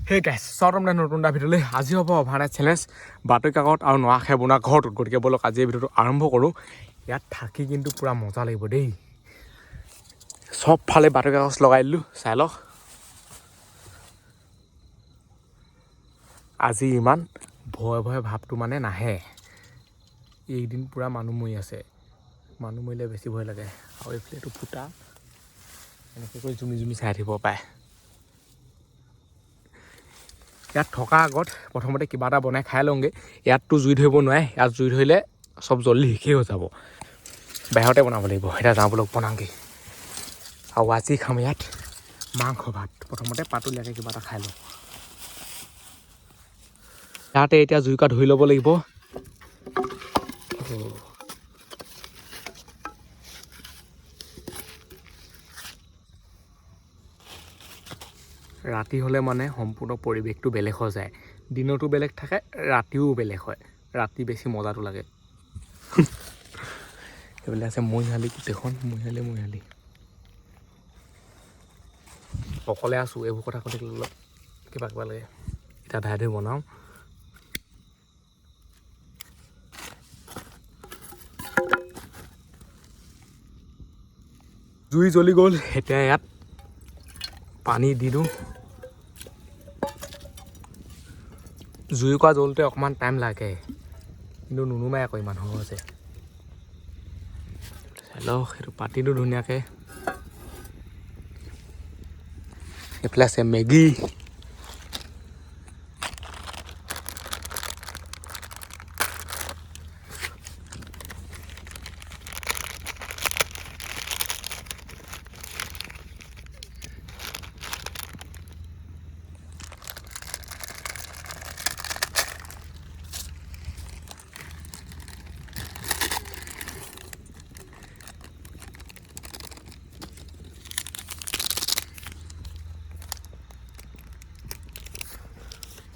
হে গাইছ চৰম নতুন এটা ভিডিঅ'লৈ আজি হ'ব অভাৰনাইট চেলেঞ্জ বাতৰি কাকত আৰু নোৱাখাই বনোৱা ঘৰটোত। গতিকে ব'লক আজি এই ভিডিঅ'টো আৰম্ভ কৰোঁ। ইয়াত থাকি কিন্তু পূৰা মজা লাগিব দেই। চবফালে বাতৰি কাগজ লগাই দিলোঁ, চাই লওক। আজি ইমান ভয় ভয় ভাৱটো মানে নাহে। এইদিন পূৰা মানুহ মৰি আছে, মানুহ মৰিলে বেছি ভয় লাগে। আৰু এইফালে এইটো ফুটা এনেকৈ কৰি জুমি জুমি চাই থাকিব পাৰে। ইয়াত থকাৰ আগত প্ৰথমতে কিবা এটা বনাই খাই লওঁগৈ। ইয়াততো জুই ধৰিব নোৱাৰে, ইয়াত জুই ধৰিলে চব জল্দি শেষেই হৈ যাব। বাহিৰতে বনাব লাগিব। এতিয়া যাওঁ বোলক বনাওঁগৈ। আৰু আজি খাম ইয়াত মাংস ভাত। প্ৰথমতে পাতলীয়াকৈ কিবা এটা খাই লওঁ। ইয়াতে এতিয়া জুইকুৰা ধুই ল'ব লাগিব। ৰাতি হ'লে মানে সম্পূৰ্ণ পৰিৱেশটো বেলেগ হৈ যায়। দিনতো বেলেগ থাকে, ৰাতিও বেলেগ হয়। ৰাতি বেছি মজাটো লাগে। সেইবিলাক আছে মৰিশালি, গোটেইখন মৰিশালি। অকলে আছোঁ, এইবোৰ কথা কৈ থাকিলে অলপ কিবা লাগে। এতিয়া ধাই ধুই বনাওঁ। জুই জ্বলি গ'ল, এতিয়া ইয়াত পানী দি দিওঁ। জুইকুৰা জ্বলোতে অকণমান টাইম লাগে, কিন্তু নুনুমাই আকৌ ইমান সহজে। চাই লওক, সেইটো পাতিটো ধুনীয়াকৈ। এইফালে আছে মেগী।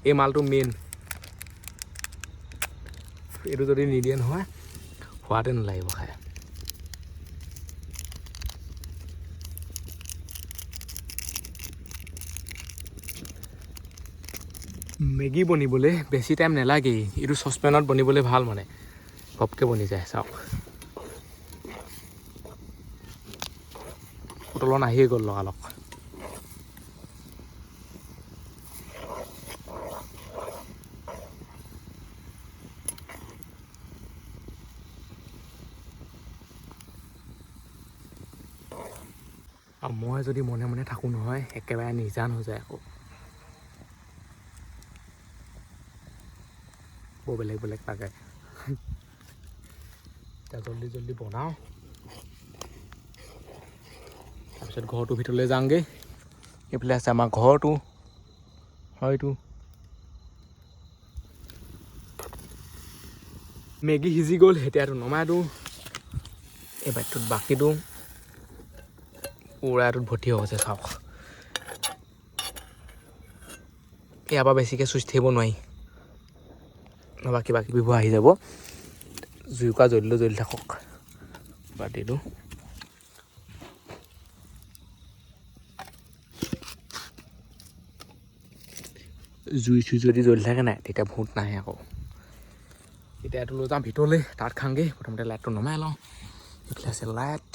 এই মালটো মেইন, এইটো যদি নিদিয়ে নহয় সোৱাদে নালাগিব খাই। মেগী বনিবলৈ বেছি টাইম নালাগেই। এইটো চচপেনত বনিবলৈ ভাল, মানে ঘপকৈ বনি যায়। চাওক, উতলন আহিয়ে গ'ল লগালগ। আৰু মই যদি মনে মনে থাকোঁ নহয়, একেবাৰে নিজান হৈ যায় আকৌ। বৰ বেলেগ বেলেগ লাগে। এতিয়া জল্দি বনাওঁ, তাৰপিছত ঘৰটোৰ ভিতৰলৈ যাওঁগৈ। এইফালে আছে আমাৰ ঘৰটো, হয়তো মেগী সিজি গ'ল। এতিয়াতো নমাই দিওঁ। এই বাটিটোত বাকী দিওঁ, পূৰা এইটোত ভৰ্তি হৈ গৈছে। চাওক, ইয়াৰ পৰা বেছিকৈ চুইচ থাকিব নোৱাৰি, নহবা কিবা কিবিবোৰ আহি যাব। জুইকুৰা জ্বলি থাকক। বাতিটো জুই যদি জ্বলি থাকে নাই, তেতিয়া ভূত নাহে আকৌ। এতিয়া এইটো লৈ যাওঁ ভিতৰলৈ, তাত খাওঁগৈ। প্ৰথমতে লাইটটো নমাই লওঁ। এইফালে আছে লাইট।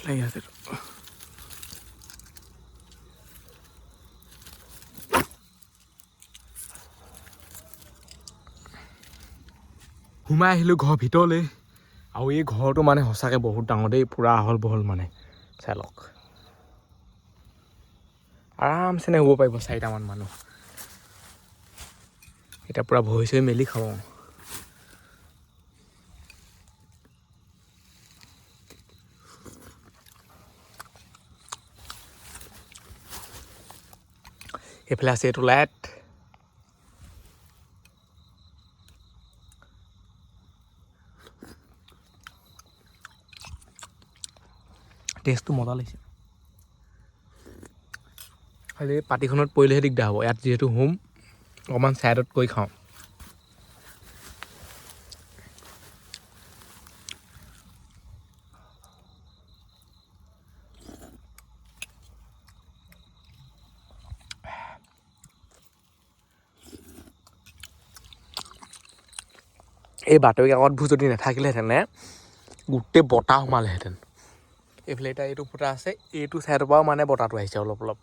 লাগি আছে সোমাই আহিলোঁ ঘৰৰ ভিতৰলৈ। আৰু এই ঘৰটো মানে সঁচাকৈ বহুত ডাঙৰ দেই, পূৰা আহল বহল মানে। চাই লওক, আৰামছে শুব পাৰিব 4টামান মানুহ। এতিয়া পূৰা ভৰি চৰি মেলি খাওঁ। এইফালে আছে এইটো লাইট। টেষ্টটো মজা লাগিছে। খালি পাতিখনত পৰিলেহে দিগদাৰ হ'ব। ইয়াত যিহেতু হোম, অকণমান ছাইডত কৰি খাওঁ। এই বাতৰি কাকতবোৰ যদি নাথাকিলেহেঁতেন গোটেই বতাহ সোমালেহেঁতেন। এইফালে এতিয়া এইটো ফুটা আছে, এইটো ছাইডৰ পৰাও মানে বতাহটো আহিছে অলপ অলপ।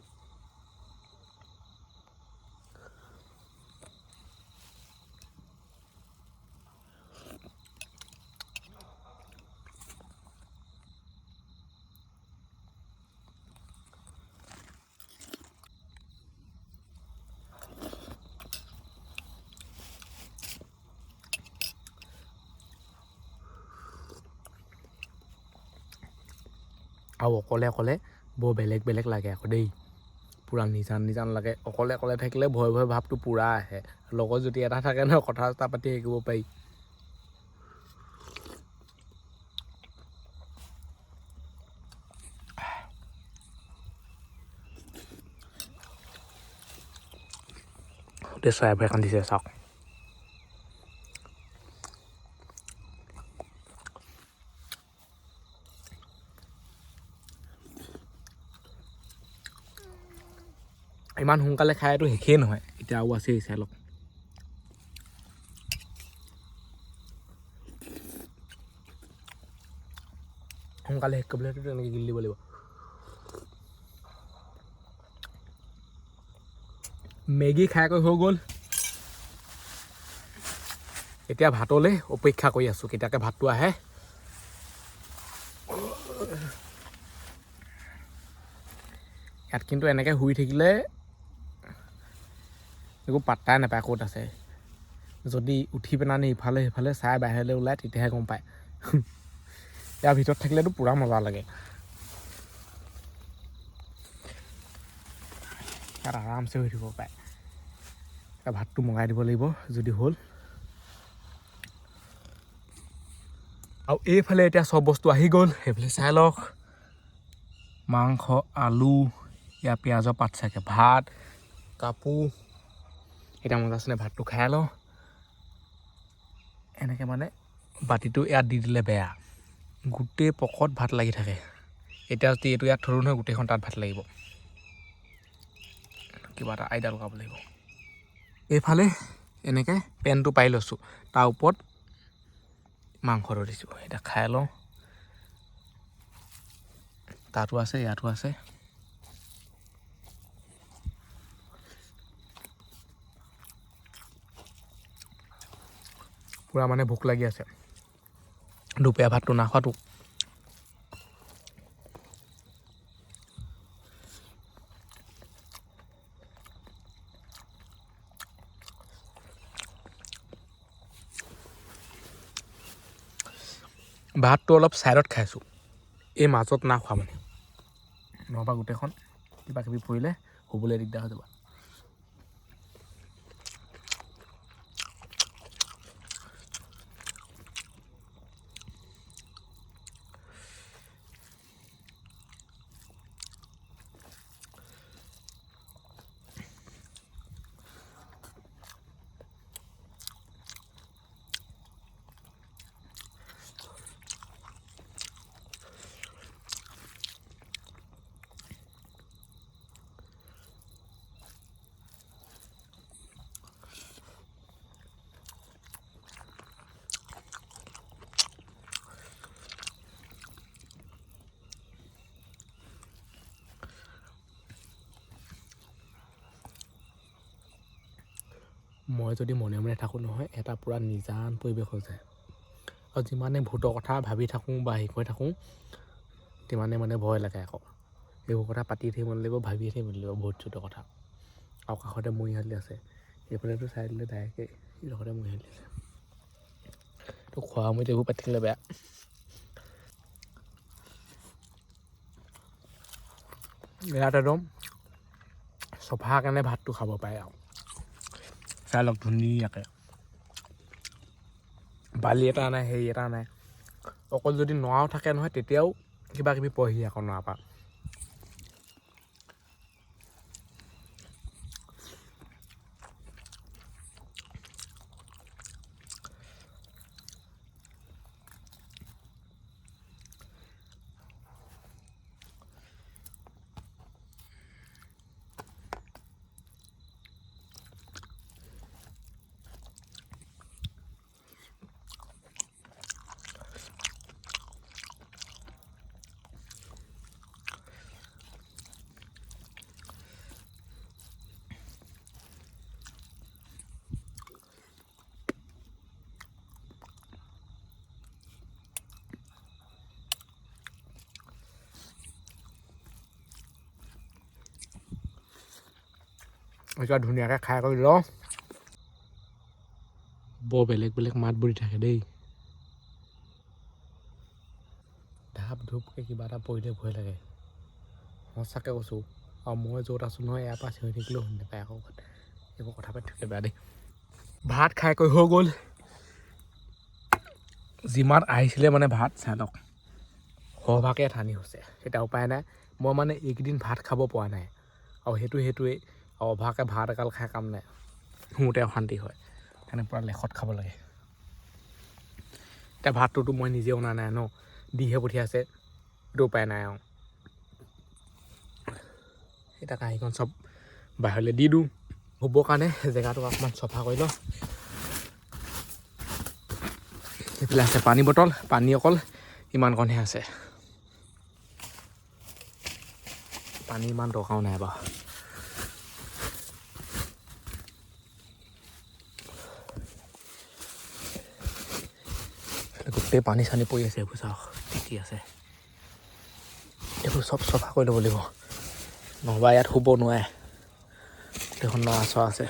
আৰু অকলে অকলে বৰ বেলেগ বেলেগ লাগে আকৌ দেই, পূৰা নিজান নিজান লাগে। অকলে অকলে থাকিলে ভয় ভয় ভাৱটো পূৰা আহে। লগত যদি এটা থাকে নহয়, কথা চথা পাতি শিকিব পাৰি। গোটেই চৰাইবোৰে কান্দিছে চাওক। ইমান সোনকালে খাইতো শেষেই নহয়, এতিয়া আৰু আছেই, চাই লওক। সোনকালে শেষ কৰিবলৈ তেনেকৈ গিলি দিব লাগিব। মেগী খাই কৰি হৈ গ'ল। এতিয়া ভাতলৈ অপেক্ষা কৰি আছোঁ, কেতিয়াকৈ ভাতটো আহে। ইয়াত কিন্তু এনেকৈ শুই থাকিলে একো পাত্তাই নাপায় ক'ত আছে। যদি উঠি পেনানি ইফালে সিফালে চাই বাহিৰলৈ ওলায় তেতিয়াহে গম পায়। ইয়াৰ ভিতৰত থাকিলেতো পূৰা মজা লাগে। ইয়াত আৰামছে হৈ থাকিব পাৰে। এতিয়া ভাতটো মগাই দিব লাগিব যদি হ'ল। আৰু এইফালে এতিয়া চব বস্তু আহি গ'ল, সেইফালে চাই লওক। মাংস, আলু, ইয়াৰ পিঁয়াজৰ পাত চাগে, ভাত, কাপোৰ। এতিয়া মজা আছিলে, ভাতটো খাই লওঁ। এনেকৈ মানে বাতিটো ইয়াত দি দিলে বেয়া, গোটেই পকত ভাত লাগি থাকে। এতিয়া যদি এইটো ইয়াত থলোঁ নহয়, গোটেইখন তাত ভাত লাগিব। কিবা এটা আইডিয়া লগাব লাগিব। এইফালে এনেকৈ পেনটো পাৰি লৈছোঁ, তাৰ ওপৰত মাংসটো দিছোঁ। এতিয়া খাই লওঁ। তাতো আছে, ইয়াতো আছে। পূৰা মানে ভোক লাগি আছে, দুপৰীয়া ভাতটো নাখোৱাতো। ভাতটো অলপ ছাইডত খাইছোঁ, এই মাজত নাখোৱা মানে, নহ'বা গোটেইখন কিবা কিবি পৰিলে শুবলৈ দিগদাৰ হৈ যাব। মই যদি মনে মনে থাকোঁ নহয়, এটা পূৰা নিজান পৰিৱেশ হৈ যায়। আৰু যিমানে ভূতৰ কথা ভাবি থাকোঁ বা হেৰি কৰি থাকোঁ, তিমানে মানে ভয় লাগে আকৌ। এইবোৰ কথা পাতি থাকিব লাগিব, ভাবিয়ে থাকিব লাগিব ভূত চূতৰ কথা। আৰু কাষতে মৰিশালি আছে, এইফালেতো চাই দিলে ডাইৰেক্টে এইডোখৰতে মৰিশালি আছে। তো খোৱা সময়ত এইবোৰ পাতি থাকিলে বেয়া। ইয়াত একদম চফা কাৰণে ভাতটো খাব পাৰে আৰু চাই লওক ধুনীয়াকৈ। বালি এটা নাই, হেৰি এটা নাই। অকল যদি নৰাও থাকে নহয়, তেতিয়াও কিবা কিবি পৰহি আকৌ নৰাৰ পৰা। এতিয়া ধুনীয়াকৈ খাই কৰি লওঁ বৰ বেলেগ বেলেগ মাত বুৰি থাকে দেই ধাপ ধুপকৈ কিবা এটা পৰিলে ভয় লাগে সঁচাকৈ কৈছোঁ আৰু মই য'ত আছোঁ নহয় ইয়াৰ পৰা চিঞৰি থাকিলেও শুনি নাপায় আকৌ এইবোৰ কথা পাতি থাকিলে বেয়া দেই ভাত খাই কৰি হৈ গ'ল যিমান আহিছিলে মানে ভাত চাই লওক সৰহভাগে ঠানি হৈছে এতিয়া উপায় নাই মই মানে এইকেইদিন ভাত খাব পৰা নাই আৰু সেইটোৱেই আৰু অভাকে ভাত এগাল খাই কাম নাই শুওঁতে অশান্তি হয় সেইকাৰণে পূৰা লেখত খাব লাগে এতিয়া ভাতটোতো মই নিজে অনা নাই ন দিহে পঠিয়াইছে সেইটো উপায় নাই আৰু এতিয়া কাঁহীখন চব বাহিৰলৈ দি দিওঁ শুবৰ কাৰণে জেগাটো অকণমান চফা কৰি লওঁ সেইফালে আছে পানী বটল পানী অকল ইমানকণহে আছে পানী ইমান দৰকাৰো নাই বাৰু গোটেই পানী চানী পৰি আছে এইবোৰ চাওক তিতি আছে এইবোৰ চব চফা কৰি ল'ব লাগিব নহবা ইয়াত শুব নোৱাৰে গোটেইখন নৰা চৰা আছে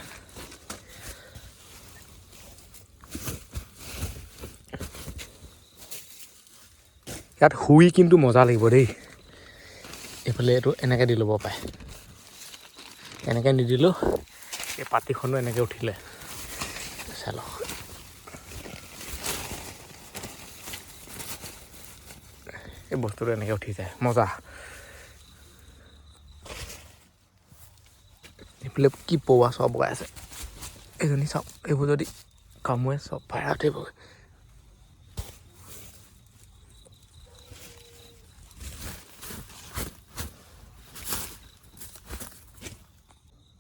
ইয়াত শুই কিন্তু মজা লাগিব দেই এইফালে এইটো এনেকৈ দি ল'ব পাৰে এনেকৈ নিদিলেও এই পাতিখনো এনেকৈ উঠিলে চাই লওক এই বস্তুটো এনেকৈ উঠি যায় মজা এইফালে কি পৌৱা চব বগাই আছে এইজনী চাওক এইবোৰ যদি কামোৰে চব ভাড়া উঠিব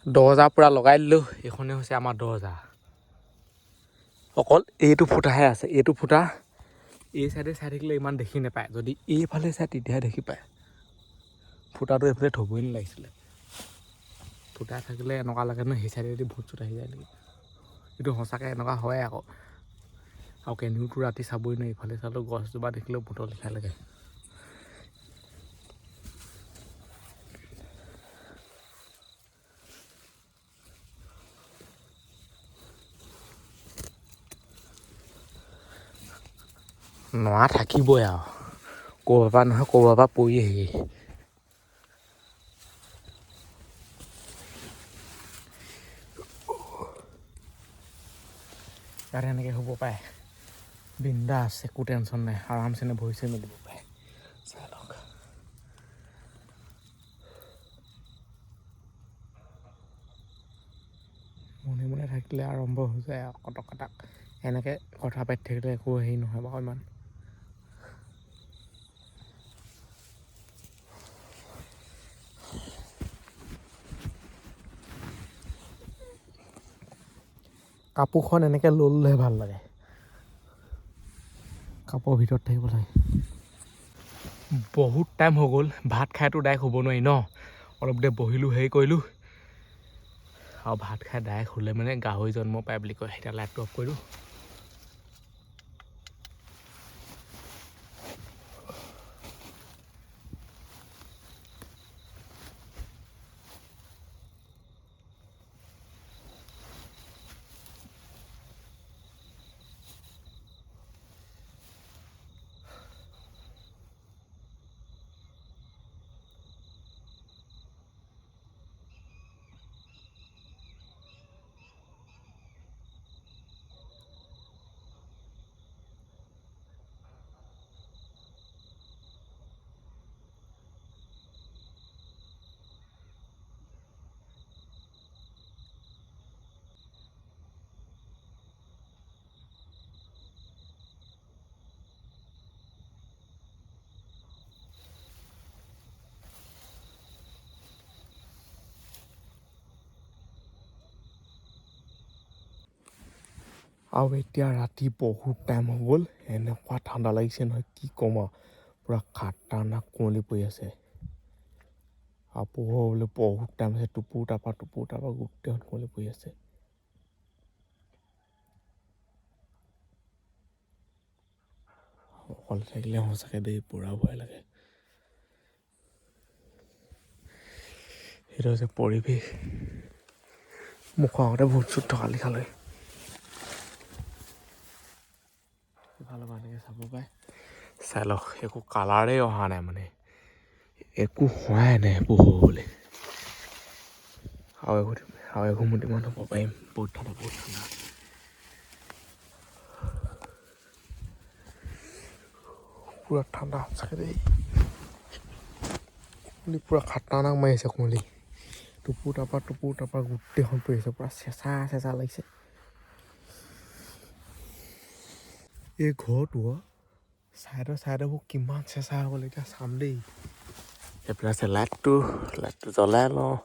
দৰ্জা পূৰা লগাই দিলোঁ এইখনেই হৈছে আমাৰ দৰ্জা অকল এইটো ফুটাহে আছে এইটো ফুটা এই চাইডে চাই থাকিলে ইমান দেখি নাপায় যদি এইফালে চাই তেতিয়াহে দেখি পায় ফুটাটো এইফালে থ'বই নালাগিছিলে ফুটা থাকিলে এনেকুৱা লাগে ন সেই চাইডেদি ভূত চুট আহি যায় নেকি কিন্তু সঁচাকৈ এনেকুৱা হয় আকৌ আৰু কেনিওতো ৰাতি চাবই নোৱাৰি ইফালে চালেও গছজোপা দেখিলেও ভূতৰ লেখীয়া লাগে নৰা থাকিবই আৰু ক'ৰবাৰ পৰা নহয় ক'ৰবাৰ পৰা পৰি আহি ইয়াত এনেকৈ হ'ব পাৰে বিন্দাছ একো টেনশ্যন নাই আৰামছে ভৰিছে মেলিব পাৰে চাই লওক মনে মনে থাকিলে আৰম্ভ হৈ যায় আৰু কটক কটাক এনেকৈ কথা পাতি থাকিলে একো হেৰি নহয় বাৰু ইমান কাপোৰখন এনেকৈ ল'লেহে ভাল লাগে কাপোৰৰ ভিতৰত থাকিব লাগে বহুত টাইম হৈ গ'ল ভাত খাইতো ডাইৰেক্ট শুব নোৱাৰি ন অলপ দেৰি বহিলোঁ হেৰি কৰিলোঁ আৰু ভাত খাই ডাইৰেক্ট শুলে মানে গাহৰি জন্ম পায় বুলি কয় এতিয়া লাইটটো অফ কৰিলোঁ আৰু এতিয়া ৰাতি বহুত টাইম হৈ গ'ল এনেকুৱা ঠাণ্ডা লাগিছে নহয় কি ক'ম আৰু পূৰা খাটাৰনাক কুঁৱলী পৰি আছে আৰু পোহৰ হ'বলৈ বহুত টাইম আছে টুপুৰ টাপা গোটেইখন কুঁৱলী পৰি আছে অকলে থাকিলে সঁচাকৈ দেই পূৰা ভয় লাগে সেইটো হৈছে পৰিৱেশ মুখৰ আগতে ভূত চুত থকা লিখা লৈ ভাল এনেকৈ চাব পাৰে চাই লওক একো কালাৰেই অহা নাই মানে একো হোৱাই নাই পোহবলৈ আৰু এঘুমুটি মান হ'ব পাৰিম বহুত ঠাণ্ডা পুৰা ঠাণ্ডা সঁচাকৈ দেই কুঁৱলী পুৰা খাটাৰনাক মাৰিছে কুঁৱলী টুপুৰ টাপাৰ গোটেইখন পৰিছে পুৰা চেঁচা লাগিছে এই ঘৰটো চাইডবোৰ কিমান চেঁচা হৈ গ'ল এতিয়া চাম দেই এইফালে আছে লাইটটো জ্বলাই লওঁ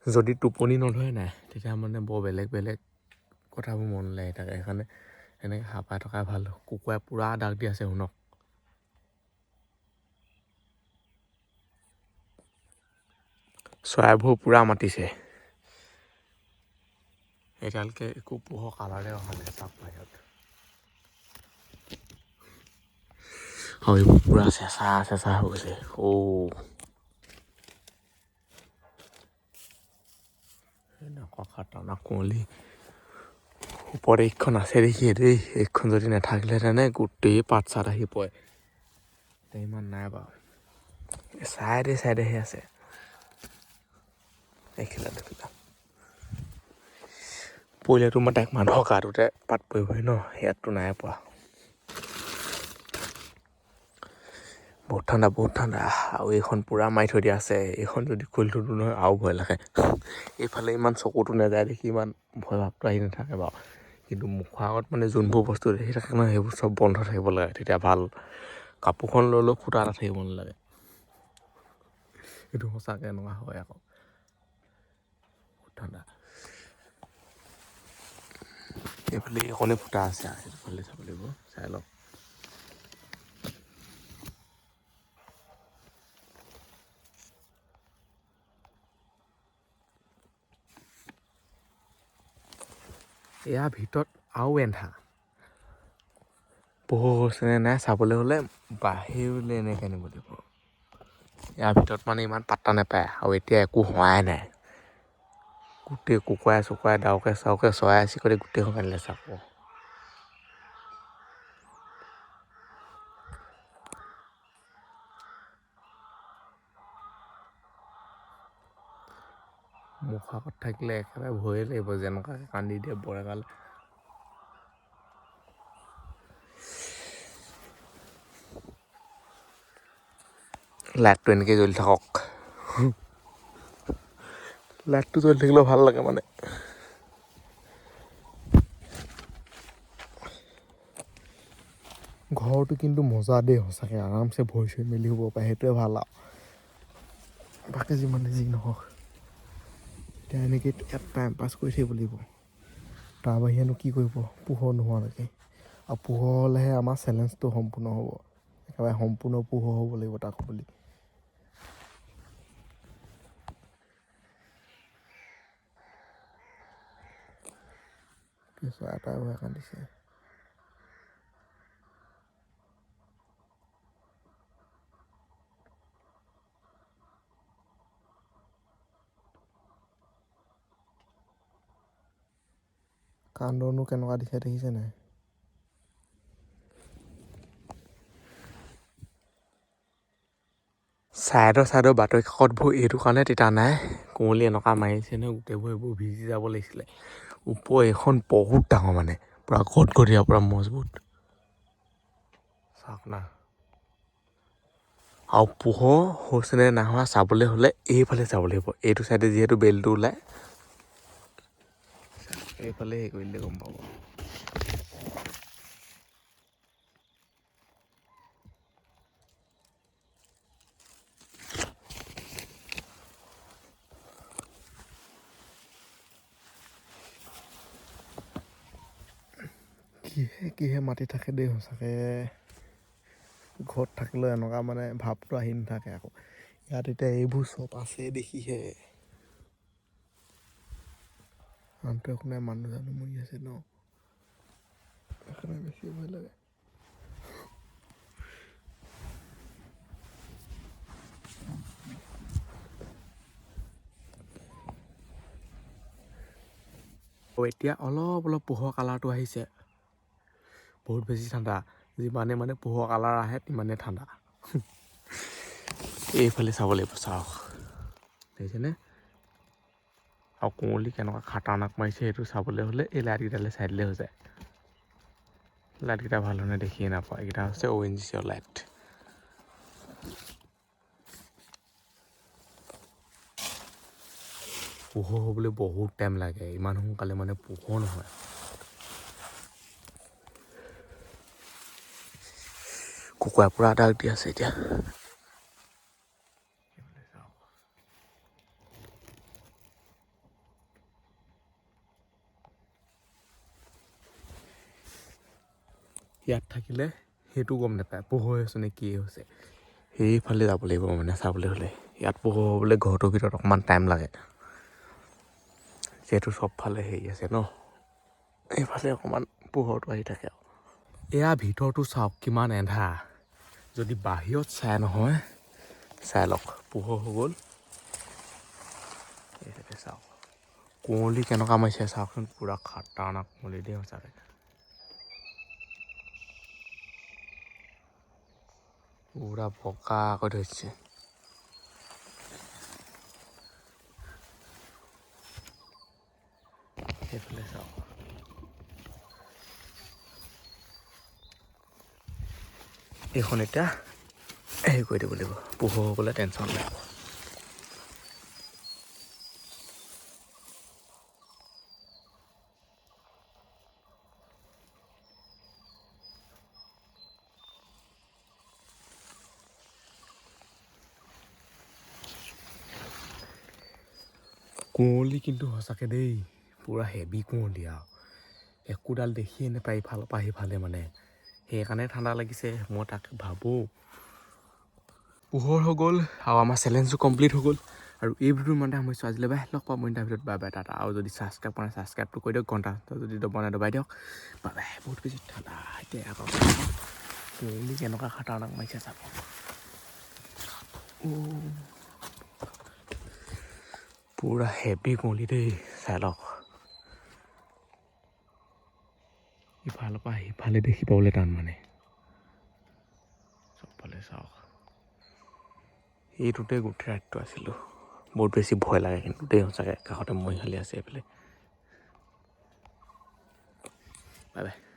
যদি টোপনি নধৰে নাই তেতিয়া মানে বৰ বেলেগ কথাবোৰ মন লাগে থাকে সেইকাৰণে এনেকৈ হাঁপাই থকাই ভাল কুকুৰাই পুৰা দাগ দি আছে শুনক চৰাইবোৰ পুৰা মাতিছে এতিয়ালৈকে একো পোহৰ কালাৰে অহা নাই চাওক বাহিৰত আৰু এইবোৰ পুৰা চেঁচা হৈ গৈছে এনেকুৱা খাটাৰনাক কুঁৱলী ওপৰত এইখন আছে দেখিয়ে দেই এইখন যদি নাথাকিলেহেঁতেনে গোটেই পাত চাত আহি পৰে এতিয়া ইমান নাই বাৰু চাইডেহে আছে দেখিলা পৰিলেতো মই তাইক মানুহৰ গাটোতে পাত পৰিবহি ন ইয়াততো নাই পোৱা বহুত ঠাণ্ডা আৰু এইখন পূৰা মাৰি থৈ দিয়া আছে এইখন যদি খুলি থৈ নহয় আৰু ভয় লাগে এইফালে ইমান চকুটো নাযায় দেখি ইমান ভয় ভাৱটো আহি নাথাকে বাৰু কিন্তু মুখৰ আগত মানে যোনবোৰ বস্তু দেখি থাকে ন সেইবোৰ চব বন্ধ থাকিব লাগে তেতিয়া ভাল কাপোৰখন লৈ ফুটা এটা থাকিব নালাগে সেইটো সঁচাকৈ এনেকুৱা হয় আকৌ বহুত ঠাণ্ডা এইফালে এইখনেই ফুটা আছে সেইফালে চাব লাগিব চাই লওক ইয়াৰ ভিতৰত আৰু এন্ধা পোহৰ হৈছেনে নাই চাবলৈ হ'লে বাহিৰলৈ এনেকৈ আনিব লাগিব ইয়াৰ ভিতৰত মানে ইমান পাত্তা নাপায় আৰু এতিয়া একো হোৱাই নাই গোটেই কুকুৰাই ডাউকে চৰাই চিৰিকটি গোটেইখন আনিলে চাব মুখৰ আগত থাকিলে একেবাৰে ভয়ে লাগিব যেনেকুৱাকৈ কান্দি দিয়ে বৰেগাল লাইটটো এনেকৈ জ্বলি থাকক লাইটটো জ্বলি থাকিলেও ভাল লাগে মানে ঘৰটো কিন্তু মজা দেই সঁচাকৈ আৰামছে ভৰি চৰি মেলি শুব পাৰে সেইটোৱে ভাল আৰু বাকী যিমানে যি নহওক এতিয়া এনেকৈ ইয়াত টাইম পাছ কৰি থাকিব লাগিব তাৰ বাহিৰেনো কি কৰিব পোহৰ নোহোৱালৈকে আৰু পোহৰ হ'লেহে আমাৰ চেলেঞ্জটো সম্পূৰ্ণ হ'ব একেবাৰে সম্পূৰ্ণ পোহৰ হ'ব লাগিব তাক বুলি চৰাই এটাই ভয় কান্দিছে কান্দনো কেনেকুৱা দিছে দেখিছে নাই চাইডৰ বাতৰি কাকতবোৰ এইটো কাৰণে তিতা নাই কুঁৱলী এনেকুৱা মাৰিছে নহয় গোটেইবোৰ এইবোৰ ভিজি যাব লাগিছিলে ওপৰ এইখন বহুত ডাঙৰ মানে পূৰা গটগটীয়া পূৰা মজবুত চাওক না আৰু পোহৰ হৈছেনে নাই হোৱা চাবলৈ হ'লে এইফালে চাব লাগিব এইটো চাইডে যিহেতু বেলটো ওলায় এইফালে হেৰি কৰি দিলে গম পাব কিহে মাতি থাকে দেই সঁচাকৈ ঘৰত থাকিলেও এনেকুৱা মানে ভাৱটো আহি নাথাকে আকৌ ইয়াত এতিয়া এইবোৰ চব আছে দেখিহে আনটো একো নাই মানুহ জানো মৰি আছে ন সেইকাৰণে বেছি ভয় লাগে এতিয়া অলপ অলপ পোহৰ কালাৰটো আহিছে বহুত বেছি ঠাণ্ডা যিমানে মানে পোহৰ কালাৰ আহে তিমানে ঠাণ্ডা এইফালে চাব লাগিব চাওক দেখিছেনে আৰু কুঁৱলী কেনেকুৱা খাটাৰনাক মাৰিছে সেইটো চাবলৈ হ'লে এই লাইটকেইটালৈ চাই দিলে হৈ যায় লাইটকেইটা ভাল ধৰণে দেখিয়ে নাপায় এইকেইটা হৈছে ONGCৰ লাইট পোহৰ হ'বলৈ বহুত টাইম লাগে ইমান সোনকালে মানে পোহৰ নহয় কুকুৰা পুৰা দাগ দি আছে এতিয়া ইয়াত থাকিলে সেইটো গম নাপায় পোহৰ হৈছে নে কি হৈছে সেইফালে যাব লাগিব মানে চাবলৈ হ'লে ইয়াত পোহৰ হ'বলৈ ঘৰটোৰ ভিতৰত অকণমান টাইম লাগে যিহেতু চবফালে হেৰি আছে ন এইফালে অকণমান পোহৰটো আহি থাকে আৰু এয়া ভিতৰটো চাওক কিমান এন্ধাৰ যদি বাহিৰত চাই নহয় চাই লওক পোহৰ হৈ গ'ল এইফালে চাওক কুঁৱলী কেনেকুৱা মাৰিছে চাওকচোন পুৰা খাটাৰনাক কুঁৱলী দেই সঁচাকৈ পুৰা বগাকৈ ধৰিছে সেইফালে চাওক এইখন এতিয়া হেৰি কৰি দিব লাগিব পোহৰ হ'বলৈ টেনশ্যন নাই কুঁৱলী কিন্তু সঁচাকৈ দেই পুৰা হেভি কুঁৱলী আৰু একোডাল দেখিয়ে নাপায় ইফালৰ পৰা সিফালে মানে সেইকাৰণে ঠাণ্ডা লাগিছে মই তাকে ভাবোঁ পোহৰ হৈ গ'ল আৰু আমাৰ চেলেঞ্জটো কমপ্লিট হৈ গ'ল আৰু এই ভিডিঅ'টো ইমানতে সামৰিছোঁ আজিলৈ বাই লগ পাম মই এটা ভিডিঅ'ত বাই বাই টাটা আৰু যদি ছাবস্ক্ৰাইব কৰা নাই ছাবস্ক্ৰাইবটো কৰি দিয়ক ঘণ্টা যদি দবাই দবাই দিয়ক বাই বাই বহুত বেছি ঠাণ্ডা এতিয়া আকৌ কুঁৱলী কেনেকুৱা খাটাৰনাক মাৰিছে চাব পুৰা হেভি কুঁৱলী দেই চাই লওক ইফালৰ পৰা সিফালে দেখি পাবলৈ টান মানে চবফালে চাওক এইটোতে গোটেই ৰাতিটো আছিলোঁ বহুত বেছি ভয় লাগে কিন্তু দেই সঁচাকৈ কাষতে মৰিশালি আছে এইফালে বাই বাই